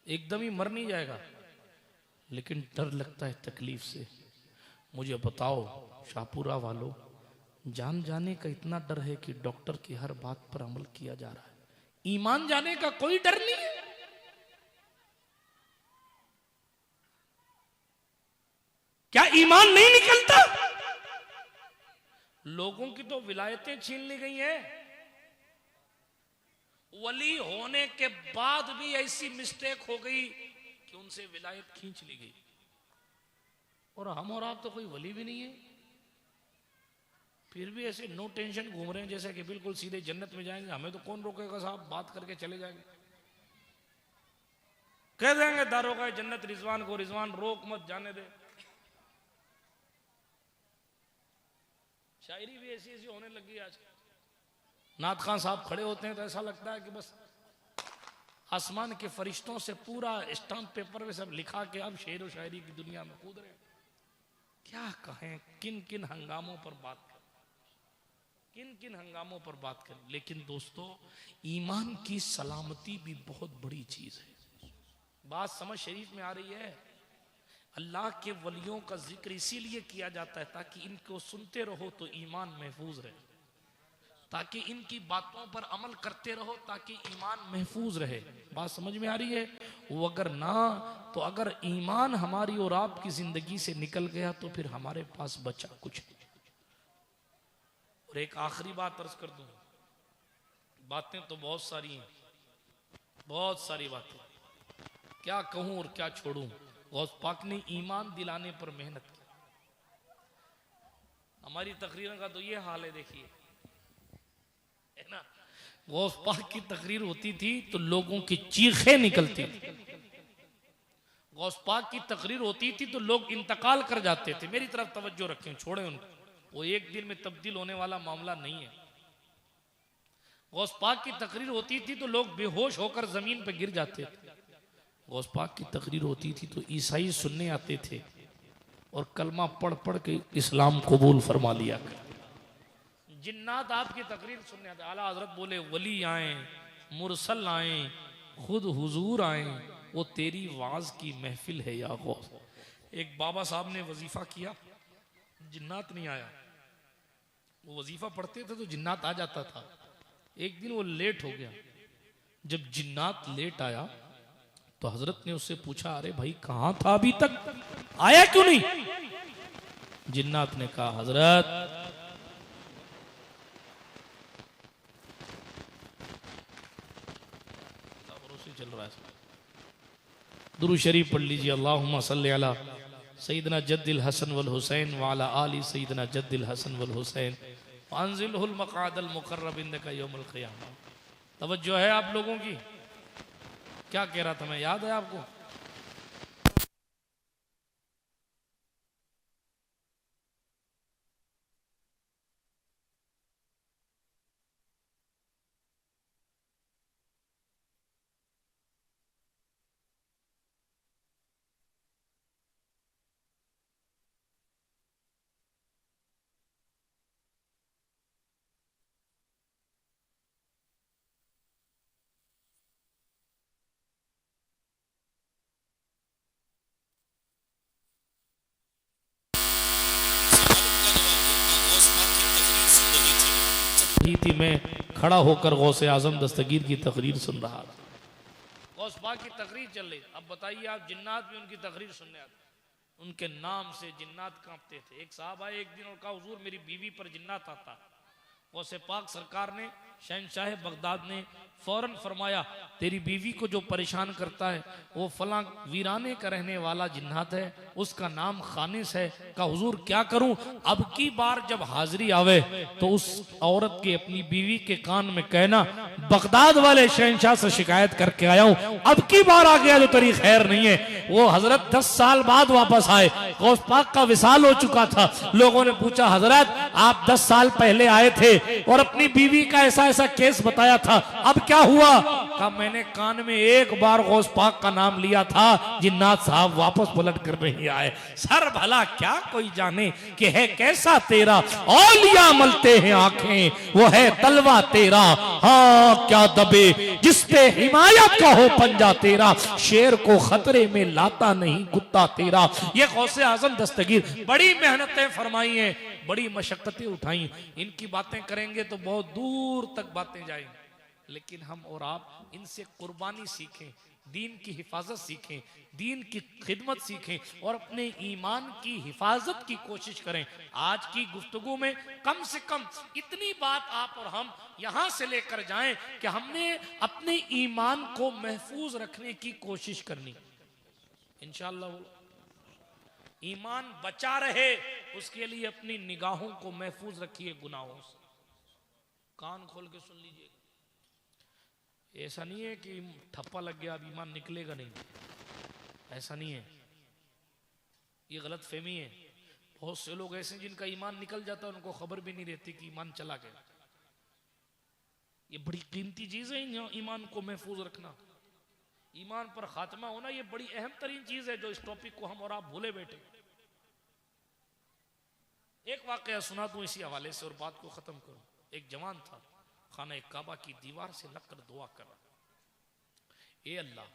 A: एकदम ही मर नहीं जाएगा, लेकिन डर लगता है तकलीफ से। मुझे बताओ शाहपुरा वालों, जान जाने का इतना डर है कि डॉक्टर की हर बात पर अमल किया जा रहा है, ईमान जाने का कोई डर नहीं है। क्या ईमान नहीं निकलता? लोगों की तो विलायतें छीन ली गई हैं। वली होने के बाद भी ऐसी मिस्टेक हो गई कि उनसे विलायत खींच ली गई। और हम और आप तो कोई वली भी नहीं है, फिर भी ऐसे नो टेंशन घूम रहे हैं जैसे कि बिल्कुल सीधे जन्नत में जाएंगे। हमें तो कौन रोकेगा साहब, बात करके चले जाएंगे। कह देंगे दारोगा जन्नत रिजवान को, रिजवान रोक मत जाने दे। शायरी भी ऐसी ऐसी होने लगी आज। नात खान साहब खड़े होते हैं तो ऐसा लगता है कि बस आसमान के फरिश्तों से पूरा स्टाम्प पेपर में सब लिखा के अब शेर व शायरी की दुनिया में कूद रहे हैं। क्या कहें, किन किन हंगामों पर बात करें, किन किन हंगामों पर बात करें। लेकिन दोस्तों, ईमान की सलामती भी बहुत बड़ी चीज है। बात समझ शरीफ में आ रही है। अल्लाह के वलियों का जिक्र इसीलिए किया जाता है ताकि इनको सुनते रहो तो ईमान महफूज रहे, ताकि इनकी बातों पर अमल करते रहो ताकि ईमान महफूज रहे। बात समझ में आ रही है? वो अगर ना, तो अगर ईमान हमारी और आपकी जिंदगी से निकल गया तो फिर हमारे पास बचा कुछ नहीं। और एक आखिरी बात अर्ज कर दूं, बातें तो बहुत सारी हैं, बहुत सारी बातें, क्या कहूं और क्या छोड़ूं। गौस पाक ने ईमान दिलाने पर मेहनत की। हमारी तकरीरों का तो ये हाल है, देखिए, है ना। गौस पाक की तकरीर होती थी तो लोगों की चीखें निकलती थी। गौस पाक की तकरीर होती थी तो लोग इंतकाल कर जाते थे। मेरी तरफ तवज्जो रखें, छोड़ें उनको, वो एक दिन में तब्दील होने वाला मामला नहीं है। गौस पाक की तकरीर होती थी तो लोग बेहोश होकर जमीन पर गिर जाते थे। गौस पाक की तकरीर होती थी तो ईसाई सुनने आते थे और कलमा पढ़ पढ़ के इस्लाम कबूल फरमा लिया कर। जिन्नात आपकी तकरीर सुनने आते। आला हजरत बोले वली आए, मुरसल आए, खुद हुजूर आए, वो तेरी वाज की महफिल है या गौस। एक बाबा साहब ने वजीफा किया, जिन्नात नहीं आया। वो वजीफा पढ़ते थे तो जिन्नात आ जाता था। एक दिन वो लेट हो गया। जब जिन्नात लेट आया तो हजरत ने उससे पूछा, अरे भाई कहां था अभी तक, आया क्यों नहीं? जिन्नात ने कहा, हजरत चल रहा है। दुरूद शरीफ पढ़ लीजिए। अल्लाहुम्मा सल्ली अला सय्यदना जद्दिल हसन वल हुसैन व अला आलि सय्यदना जद्दिल हसन वल हुसैन वांजिलहुल मक़ादल मुक़र्रब इंदका यौमुल क़ियामा। तवज्जो है आप लोगों की? क्या कह रहा था मैं, याद है आपको? थी मैं खड़ा होकर गौसे आजम दस्तगीर की तकरीर सुन रहा था। गौस पाक की तकरीर चल रही। अब बताइए आप, जिन्नात भी उनकी तकरीर सुनने आते, उनके नाम से जिन्नात कांपते थे। एक साहब आए एक दिन और कहा, हुजूर मेरी बीवी पर जिन्नात आता। गौसे पाक सरकार ने, शहनशाह बगदाद ने फौरन फरमाया, तेरी बीवी को जो परेशान करता है वो फलां वीराने का रहने वाला जिन्नात है, उसका नाम खानिस है। का हुजूर क्या करूं? अब की बार जब हाजिरी आवे तो उस औरत के अपनी बीवी के कान में कहना, बगदाद वाले शहनशाह से शिकायत करके आया हूं, अब की बार आ गया तो तेरी खैर नहीं है। वो हजरत 10 साल बाद वापस आए। गौस पाक का विसाल हो चुका था। लोगों ने पूछा, हजरत आप 10 साल पहले आए थे और अपनी बीवी का ऐसा ऐसा केस बताया था, अब क्या हुआ? कहा मैंने कान में एक बार गौस पाक का नाम लिया था, जिन्नात साहब वापस पलट कर नहीं आए। सर भला क्या कोई जाने कि है कैसा तेरा, औलिया मलते हैं आंखें, वो है तलवा तेरा, हाँ क्या दबे जिस पे हिमायत का हो पंजा तेरा, शेर को खतरे में लाता नहीं कुत्ता तेरा। ये गौसे आजम दस्तगीर बड़ी मेहनतें फरमाई हैं, बड़ी मशक्कतें उठाई। इनकी बातें करेंगे तो बहुत दूर तक बातें जाएंगी, लेकिन हम और आप इनसे कुर्बानी सीखें, दीन की हिफाजत सीखें, दीन की खिदमत सीखें और अपने ईमान की हिफाजत की कोशिश करें। आज की गुफ्तगू में कम से कम इतनी बात आप और हम यहां से लेकर जाएं कि हमने अपने ईमान को महफूज रखने की कोशिश करनी। इंशाअल्लाह ईमान बचा रहे उसके लिए अपनी निगाहों को महफूज रखिए गुनाहों से। कान खोल के सुन लीजिए, ऐसा नहीं है कि ठप्पा लग गया अब ईमान निकलेगा नहीं, ऐसा नहीं है, ये गलत फहमी है। बहुत से लोग ऐसे जिनका ईमान निकल जाता है, उनको खबर भी नहीं रहती कि ईमान चला गया। ये बड़ी कीमती चीज है ईमान को महफूज रखना, ईमान पर खात्मा होना, ये बड़ी अहम तरीन चीज है जो इस टॉपिक को हम और आप भूले बैठे। एक वाकया सुना दूं इसी हवाले से और बात को खत्म करूं। एक जवान था, खाना काबा की दीवार से लग कर दुआ कर रहा, ए अल्लाह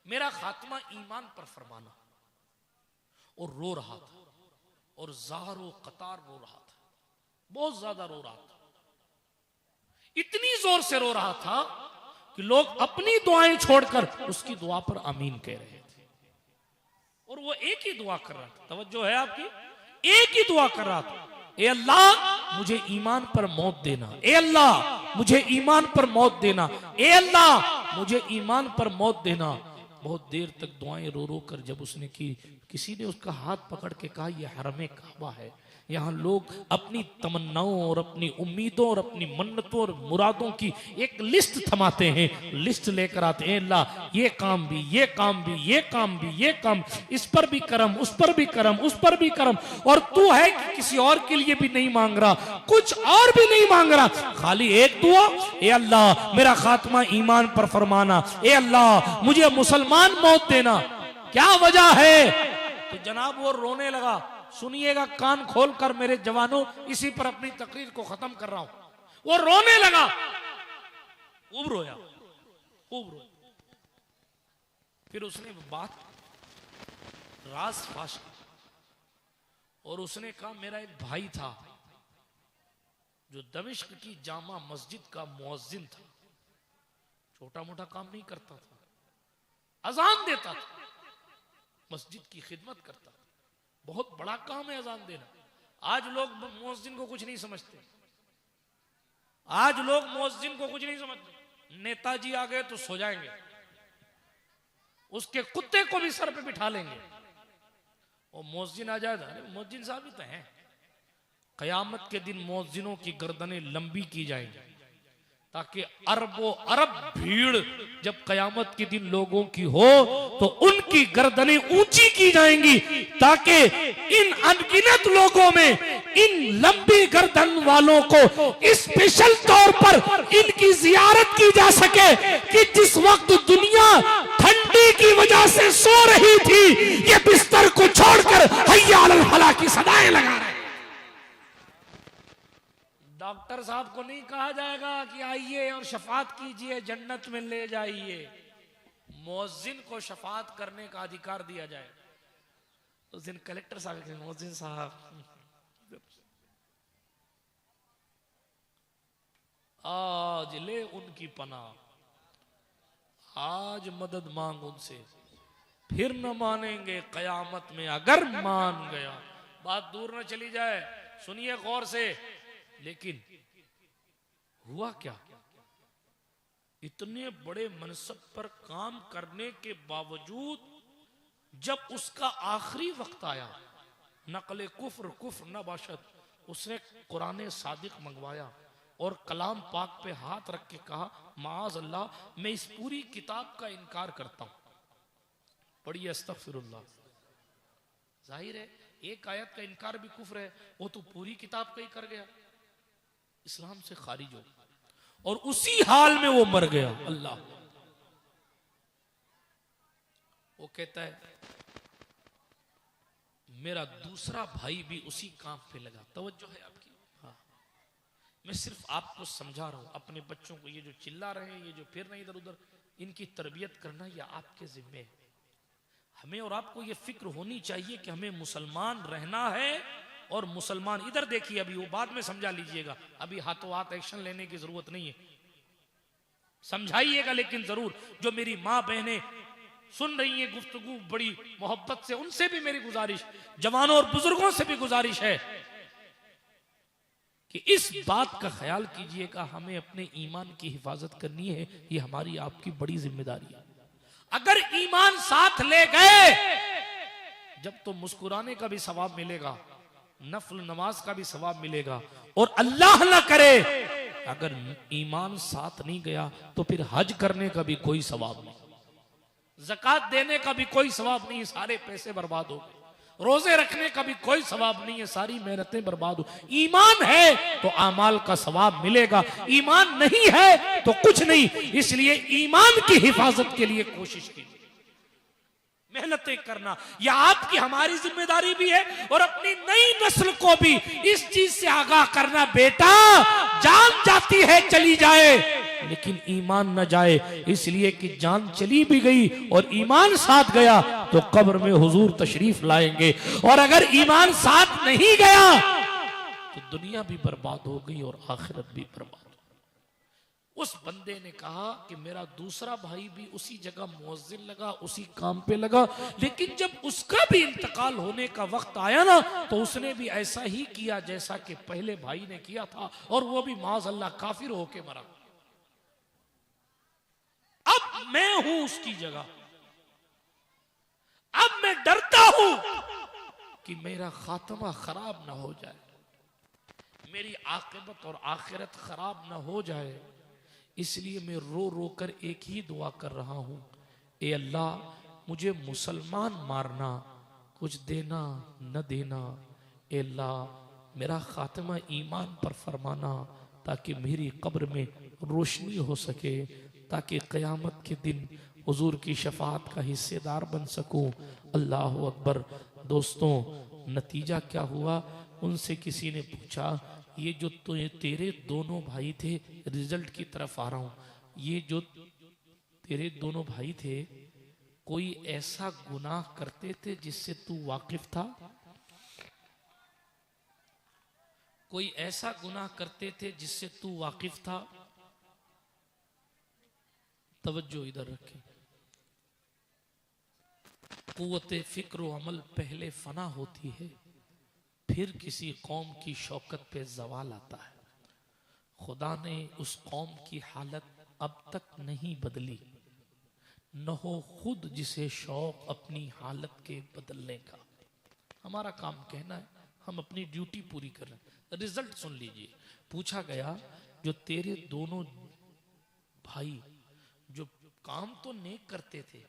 A: मेरा खात्मा ईमान पर फरमाना, और रो रहा था और ज़ारो कतार रो रहा था, बहुत ज्यादा रो रहा था, इतनी जोर से रो रहा था कि लोग अपनी दुआएं छोड़कर उसकी दुआ पर आमीन कह रहे थे। और वो एक ही दुआ कर रहा था, तवज्जो है आपकी, एक ही दुआ कर रहा था, ए अल्लाह मुझे ईमान पर मौत देना, ए अल्लाह मुझे ईमान पर मौत देना, ए अल्लाह मुझे ईमान पर मौत देना। बहुत देर तक दुआएं रो रो कर जब उसने की, किसी ने उसका हाथ पकड़ के कहा यह हरमे काबा है, यहाँ लोग अपनी तमन्नाओं और अपनी उम्मीदों और अपनी मन्नतों और मुरादों की एक लिस्ट थमाते हैं, लिस्ट लेकर आते हैं, अल्लाह ये काम भी, ये काम भी, ये काम भी, ये काम, इस पर भी करम, उस पर भी करम, उस पर भी करम। और तू है कि किसी और के लिए भी नहीं मांग रहा, कुछ और भी नहीं मांग रहा, खाली एक दुआ, ए अल्लाह मेरा खात्मा ईमान पर फरमाना, ए अल्लाह मुझे मुसलमान मौत देना। क्या वजह है? तो जनाब वो रोने लगा। सुनिएगा कान खोलकर मेरे जवानों, इसी पर अपनी तकरीर को खत्म कर रहा हूं। वो रोने लगा, खूब रोया, खूब रोया। फिर उसने बात राज फाश और उसने कहा मेरा एक भाई था जो दमिश्क की जामा मस्जिद का मुअज्जिन था, छोटा मोटा काम नहीं करता था, अजान देता था, मस्जिद की खिदमत करता, बहुत बड़ा काम है अजान देना। आज लोग मुअज्जिन को कुछ नहीं समझते, आज लोग मुअज्जिन को कुछ नहीं समझते। नेताजी आ गए तो सो जाएंगे, उसके कुत्ते को भी सर पे बिठा लेंगे, और मुअज्जिन आ जाए, अरे मुअज्जिन साहब ही तो हैं। कयामत के दिन मुअज्जिनों की गर्दनें लंबी की जाएंगी ताकि अरबों अरब भीड़ जब कयामत के दिन लोगों की हो तो उनकी गर्दनें ऊंची की जाएंगी, ताकि इन अनगिनत लोगों में इन लंबी गर्दन वालों को स्पेशल तौर पर इनकी जियारत की जा सके कि जिस वक्त दुनिया ठंडी की वजह से सो रही थी, ये बिस्तर को छोड़कर हय्या अलल फलाह की सदाएं लगा रहे। डॉक्टर साहब को नहीं कहा जाएगा कि आइए और शफात कीजिए, जन्नत में ले जाइए। मुअज्जिन को शफात करने का अधिकार दिया जाए। उस दिन कलेक्टर साहब के मुअज्जिन साहब आज ले उनकी पनाह, आज मदद मांग उनसे, फिर न मानेंगे कयामत में अगर मान गया। बात दूर न चली जाए, सुनिए गौर से। लेकिन हुआ क्या, इतने बड़े मनसब पर काम करने के बावजूद जब उसका आखिरी वक्त आया, नकले कुफ्र कुफ्र न बाशत, उसने कुरान सादिक मंगवाया और कलाम पाक पे हाथ रख के कहा माज़ अल्लाह मैं इस पूरी किताब का इनकार करता हूं। पढ़िए अस्तगफिरुल्लाह। जाहिर है एक आयत का इनकार भी कुफ्र है, वो तो पूरी किताब का ही कर गया, इस्लाम से खारिज हो, और उसी हाल में वो मर गया। अल्लाह वो कहता है मेरा दूसरा भाई भी उसी काम पे लगा। तवज्जो है आपकी? हाँ, मैं सिर्फ आपको समझा रहा हूं। अपने बच्चों को ये जो चिल्ला रहे हैं, ये जो फिर रहे इधर उधर, इनकी तरबियत करना ये आपके जिम्मे है। हमें और आपको ये फिक्र होनी चाहिए कि हमें मुसलमान रहना है। और मुसलमान, इधर देखिए, अभी वो बाद में समझा लीजिएगा, अभी हाथों हाथ एक्शन लेने की जरूरत नहीं है, समझाइएगा लेकिन जरूर। जो मेरी माँ बहनें सुन रही हैं गुफ्तगू बड़ी मोहब्बत से, उनसे भी मेरी गुजारिश, जवानों और बुजुर्गों से भी गुजारिश है कि इस बात का ख्याल कीजिएगा, हमें अपने ईमान की हिफाजत करनी है। ये हमारी आपकी बड़ी जिम्मेदारी है। अगर ईमान साथ ले गए, जब तो मुस्कुराने का भी सवाब मिलेगा, नफल नमाज का भी सवाब मिलेगा, और अल्लाह ना करे अगर ईमान साथ नहीं गया तो फिर हज करने का भी कोई सवाब नहीं, ज़कात देने का भी कोई सवाब नहीं, सारे पैसे बर्बाद हो गए। रोजे रखने का भी कोई सवाब नहीं है, सारी मेहनतें बर्बाद हो। ईमान है तो आमाल का सवाब मिलेगा, ईमान नहीं है तो कुछ नहीं। इसलिए ईमान की हिफाजत के लिए कोशिश कीजिए, मेहनतें करना यह आपकी हमारी जिम्मेदारी भी है। और अपनी नई नस्ल को भी इस चीज से आगाह करना, बेटा जान जाती है चली जाए लेकिन ईमान न जाए। इसलिए कि जान चली भी गई और ईमान साथ गया तो कब्र में हुजूर तशरीफ लाएंगे, और अगर ईमान साथ नहीं गया तो दुनिया भी बर्बाद हो गई और आखिरत भी बर्बाद। उस बंदे ने कहा कि मेरा दूसरा भाई भी उसी जगह मुअज्जिन लगा, उसी काम पे लगा, लेकिन जब उसका भी इंतकाल होने का वक्त आया ना तो उसने भी ऐसा ही किया जैसा कि पहले भाई ने किया था, और वो भी माज़अल्लाह काफिर होके मरा। अब मैं हूं उसकी जगह, अब मैं डरता हूं कि मेरा खात्मा खराब ना हो जाए, मेरी आकिबत और आखिरत खराब ना हो जाए। इसलिए मैं रो रो कर एक ही दुआ कर रहा हूं, ए अल्लाह मुझे मुसलमान मारना, कुछ देना न देना, ए अल्लाह मेरा खात्मा ईमान पर फरमाना, ताकि मेरी कब्र में रोशनी हो सके, ताकि क़यामत के दिन हुजूर की शफाअत का हिस्सेदार बन सकूं। अल्लाह अकबर। दोस्तों, नतीजा क्या हुआ? उनसे किसी ने पूछा, ये जो तेरे दोनों भाई थे, रिजल्ट की तरफ आ रहा हूं, ये जो तेरे दोनों भाई थे कोई ऐसा गुनाह करते थे जिससे तू वाकिफ था? कोई ऐसा गुनाह करते थे जिससे तू वाकिफ था? तवज्जो इधर रखें। कुव्वते फिक्र व अमल पहले फना होती है, फिर किसी कौम की शौकत पे जवाल आता है। खुदा ने उस कौम की हालत अब तक नहीं बदली, न हो खुद जिसे शौक अपनी हालत के बदलने का। हमारा काम कहना है, हम अपनी ड्यूटी पूरी कर रहे हैं। रिजल्ट सुन लीजिए। पूछा गया, जो तेरे दोनों भाई जो काम तो नेक करते थे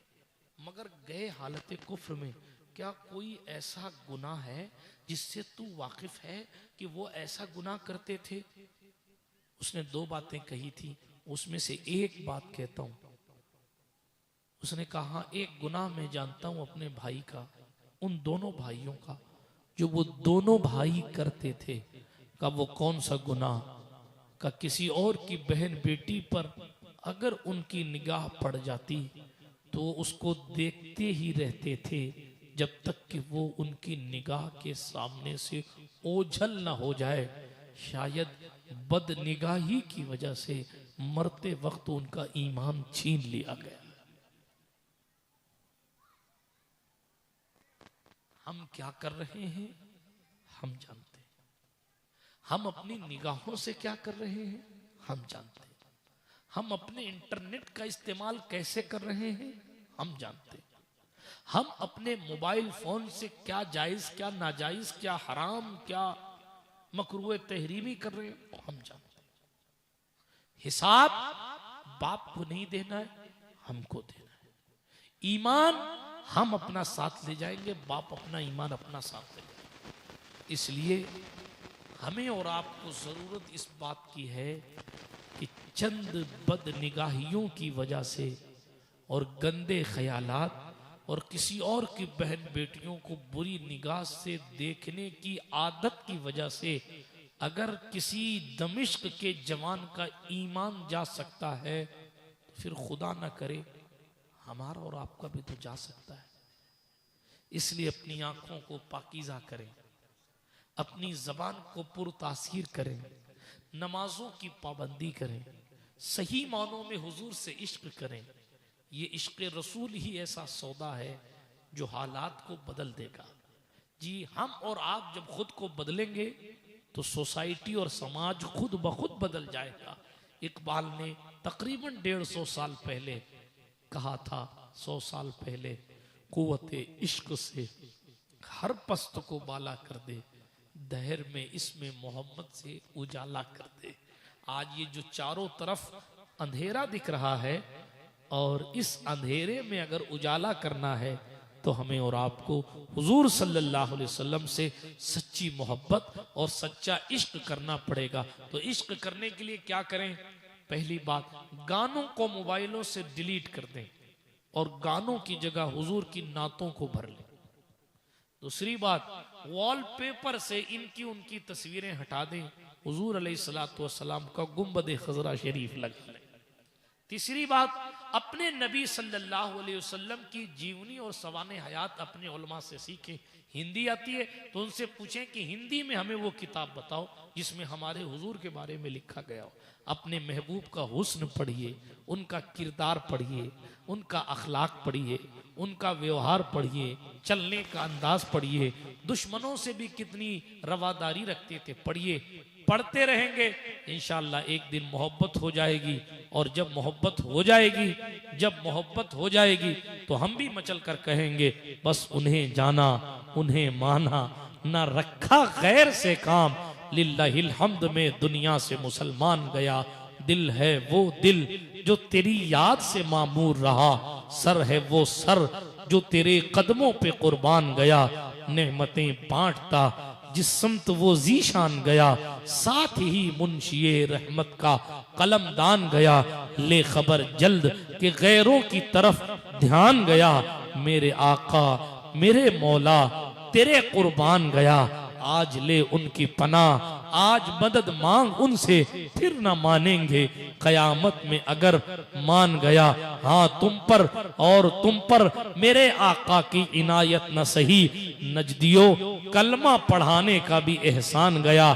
A: मगर गए हालत कुफ्र में, क्या कोई ऐसा गुनाह है जिससे तू वाकिफ है कि वो ऐसा गुनाह करते थे? उसने दो बातें कही थी, उसमें से एक बात कहता हूं। उसने कहा, एक गुनाह मैं जानता हूं अपने भाई का, उन दोनों भाइयों का, जो वो दोनों भाई करते थे। का वो कौन सा गुनाह? का किसी और की बहन बेटी पर अगर उनकी निगाह पड़ जाती तो उसको देखते ही रहते थे जब तक कि वो उनकी निगाह के सामने से ओझल ना हो जाए। शायद बदनिगाही की वजह से मरते वक्त उनका ईमान छीन लिया गया। हम क्या कर रहे हैं हम जानते हैं, हम अपनी निगाहों से क्या कर रहे हैं हम जानते हैं, हम अपने इंटरनेट का इस्तेमाल कैसे कर रहे हैं हम जानते हैं, हम अपने मोबाइल फोन से क्या जायज क्या नाजायज क्या हराम क्या मकरूह तहरीमी कर रहे हैं हम जानते हैं। हिसाब बाप को नहीं देना है, हमको देना है। ईमान हम अपना साथ ले जाएंगे, बाप अपना ईमान अपना साथ ले जाएंगे। इसलिए हमें और आपको जरूरत इस बात की है कि चंद बदनिगाहियों की वजह से और गंदे ख्यालात और किसी और की बहन बेटियों को बुरी निगाह से देखने की आदत की वजह से अगर किसी दमिश्क के जवान का ईमान जा सकता है तो फिर खुदा ना करे हमारा और आपका भी तो जा सकता है। इसलिए अपनी आंखों को पाकीज़ा करें, अपनी जबान को पुरतासीर करें, नमाजों की पाबंदी करें, सही मानों में हुजूर से इश्क करें। ये इश्क रसूल ही ऐसा सौदा है जो हालात को बदल देगा। जी हम और आप जब खुद को बदलेंगे तो सोसाइटी और समाज खुद ब खुद बदल जाएगा। इकबाल ने तकरीबन 150 साल पहले कहा था, 100 साल पहले, कुव्वते इश्क से हर पस्त को बाला कर दे, दहर में इसमें मोहम्मद से उजाला कर दे। आज ये जो चारों तरफ अंधेरा दिख रहा है और इस अंधेरे में अगर उजाला करना है तो हमें और आपको हुजूर सल्लल्लाहु अलैहि वसल्लम से सच्ची मोहब्बत और सच्चा इश्क करना पड़ेगा। तो इश्क करने के लिए क्या करें? पहली बात, गानों को मोबाइलों से डिलीट कर दें और गानों की जगह हुजूर की नातों को भर लें। दूसरी बात, वॉलपेपर से इनकी उनकी तस्वीरें हटा दें, हुजूर अलैहिस्सलातु वस्सलाम का गुंबद खजरा शरीफ लगा लें। तीसरी बात, अपने नबी सल्लल्लाहु अलैहि वसल्लम की जीवनी और सवाने हयात अपने उलमा से सीखें। हिंदी आती है तो उनसे पूछें कि हिंदी में हमें वो किताब बताओ जिसमें हमारे हुजूर के बारे में लिखा गया हो। अपने महबूब का हुस्न पढ़िए, उनका किरदार पढ़िए, उनका अखलाक पढ़िए, उनका व्यवहार पढ़िए, चलने का अंदाज पढ़िए, दुश्मनों से भी कितनी रवादारी रखते थे पढ़िए। पढ़ते रहेंगे इंशाअल्लाह एक दिन मोहब्बत हो जाएगी, और जब मोहब्बत हो जाएगी तो हम भी मचल कर कहेंगे बस उन्हें जाना, उन्हें माना, ना रखा गैर से काम, लिल्लाहिल हम्द में दुनिया से मुसलमान गया। दिल है वो दिल जो तेरी याद से मामूर रहा, सर है वो सर जो तेरे कदमों पे कुर्बान गया। नेमतें बांटता जिस समत वो जीशान गया, साथ ही मुंशिए रहमत का कलमदान गया। ले खबर जल्द के गैरों की तरफ ध्यान गया, मेरे आका मेरे मौला तेरे कुर्बान गया। आज ले उनकी पनाह, आज मदद मांग उनसे, फिर ना मानेंगे कयामत में अगर मान गया। हाँ तुम पर और तुम पर मेरे आका की इनायत न सही, नजदियो कलमा पढ़ाने का भी एहसान गया।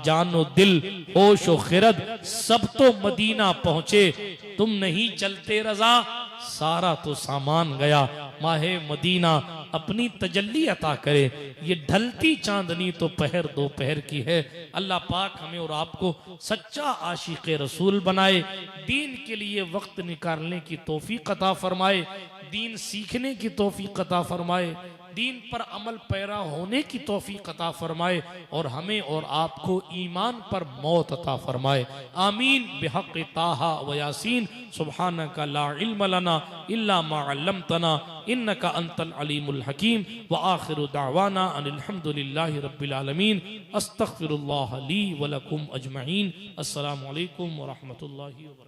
A: जानो दिल होश व खिरद सब तो मदीना पहुंचे, तुम नहीं चलते रजा सारा तो सामान गया। माहे मदीना अपनी तजल्ली अता करे, ये ढलती चांदनी तो पहर दोपहर की है। अल्लाह पाक हमें और आपको सच्चा आशिक रसूल बनाए, दीन के लिए वक्त निकालने की तौफीक अता फरमाए, दीन सीखने की तौफीक अता फरमाए, दीन पर अमल पैरा होने की तौफीक अता फरमाए, और हमें और आपको ईमान पर मौत अता फरमाए। आमीन बिहक़ ताहा व यासीन। सुब्हानका ला इल्म लना इल्ला मा अल्लमतना इन्नका अंतल अलीमुल हकीम। व आखिरु दावाना अनिल हम्दुलिल्लाहि रब्बिल आलमीन। अस्तगफिरुल्लाह ली व लकुम अजमईन। अस्सलामु अलैकुम व रहमतुल्लाहि व बरकातुहू।